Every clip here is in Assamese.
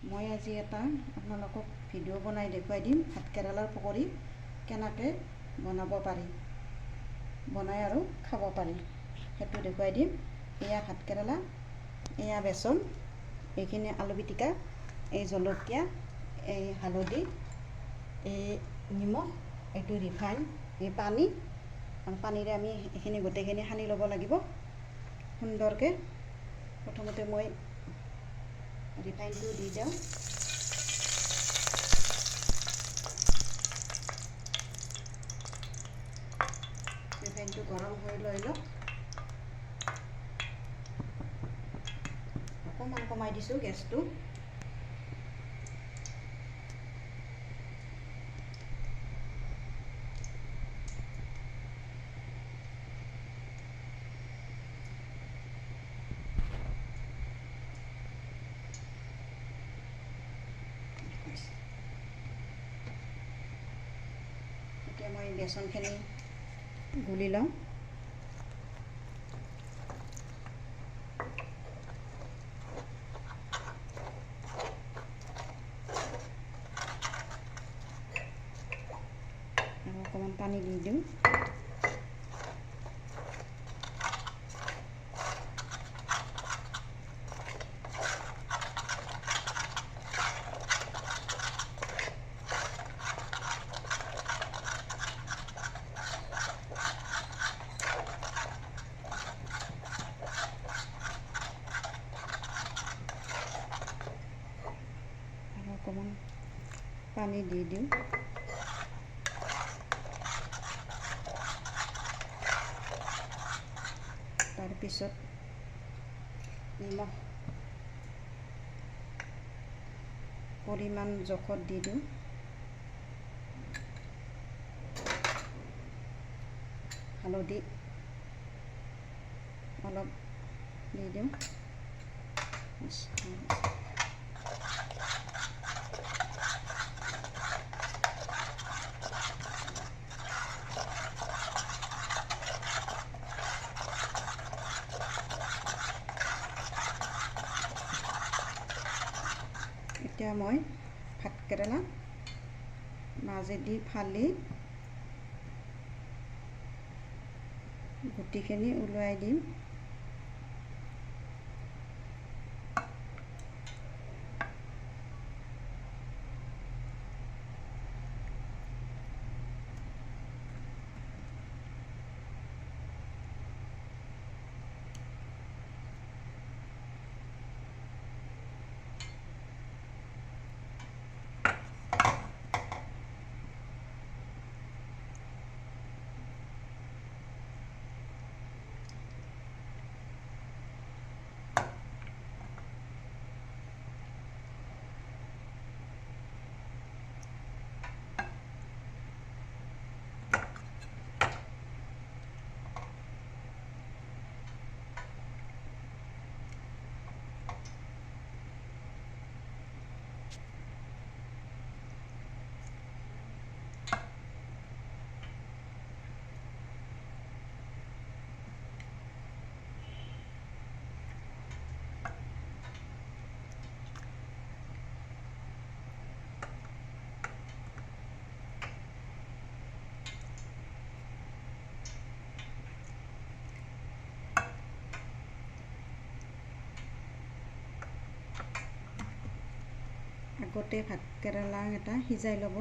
মই আজি এটা আপোনালোকক ভিডিঅ' বনাই দেখুৱাই দিম ভাতকেৰেলাৰ পকৰি কেনেকৈ বনাব পাৰি, বনাই আৰু খাব পাৰি সেইটো দেখুৱাই দিম। এয়া ভাতকেৰেলা, এয়া বেচন, এইখিনি আলু পিটিকা, এই জলকীয়া, এই হালধি, এই নিমখ, এইটো ৰিফাইন, এই পানী, পানীৰে আমি এইখিনি গোটেইখিনি সানি ল'ব লাগিব সুন্দৰকৈ। প্ৰথমতে মই ৰিফাইনটো দি যাওঁ। ৰিফাইনটো গৰম হৈ লৈ লওক। অকণমান কমাই দিছোঁ গেছটো। এতিয়া মই বেচনখিনি গুলি লওঁ। আৰু অকণমান পানী দি দিওঁ। অকণমান পানী দি দিওঁ। তাৰপিছত নিমখ পৰিমাণ জোখত দি দিওঁ। হালধি অলপ দি দিওঁ। এতিয়া মই ভাতকেৰেলা মাজেদি ফালি গুটিখিনি ওলাই দিম। আগতে ভাতকেৰেলা এটা সিজাই ল'ব।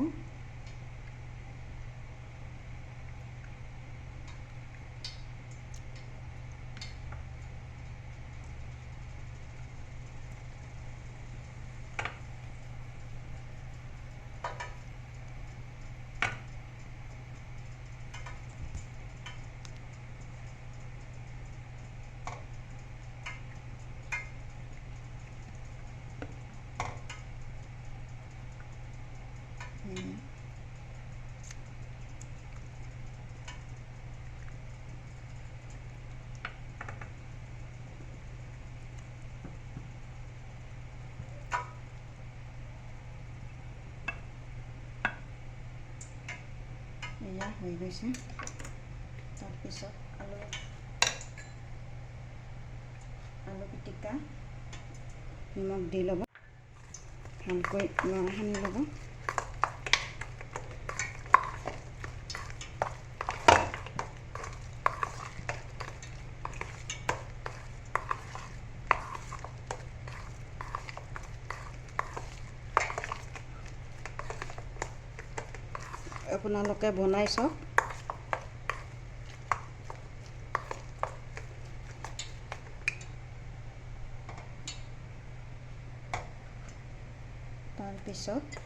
এয়া হৈ গৈছে। তাৰপিছত আলু পিটিকা নিমখ দি ল'ব। ভালকৈ সানি ল'ব। আপোনালোকে বনাই চাওক। তাৰপিছত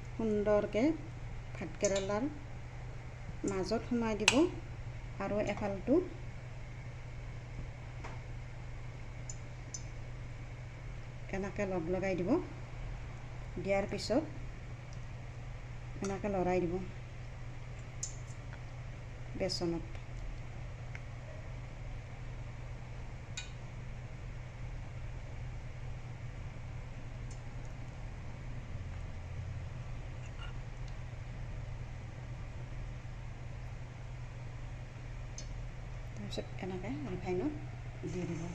সুন্দৰকৈ ভাতকেৰেলাৰ মাজত সোমাই দিব আৰু এফালটো এনেকৈ লগ লগাই দিব। দিয়াৰ পিছত এনেকৈ লৰাই দিব বেচনত। তাৰপিছত এনেকৈ ৰিফাইনত দি দিব।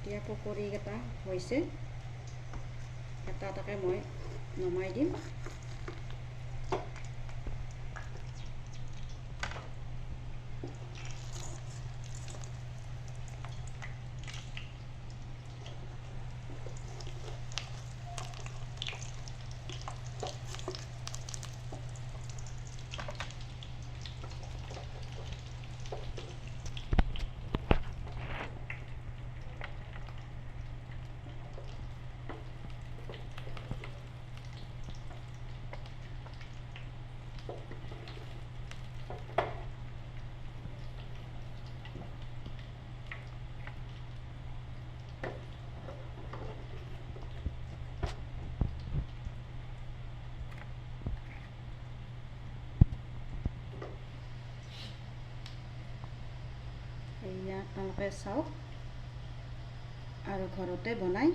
এতিয়া পকৰীকেইটা হৈছে, এটা এটাকৈ মই নমাই দিম। এয়া আপোনালোকে চাওক আৰু ঘৰতে বনাই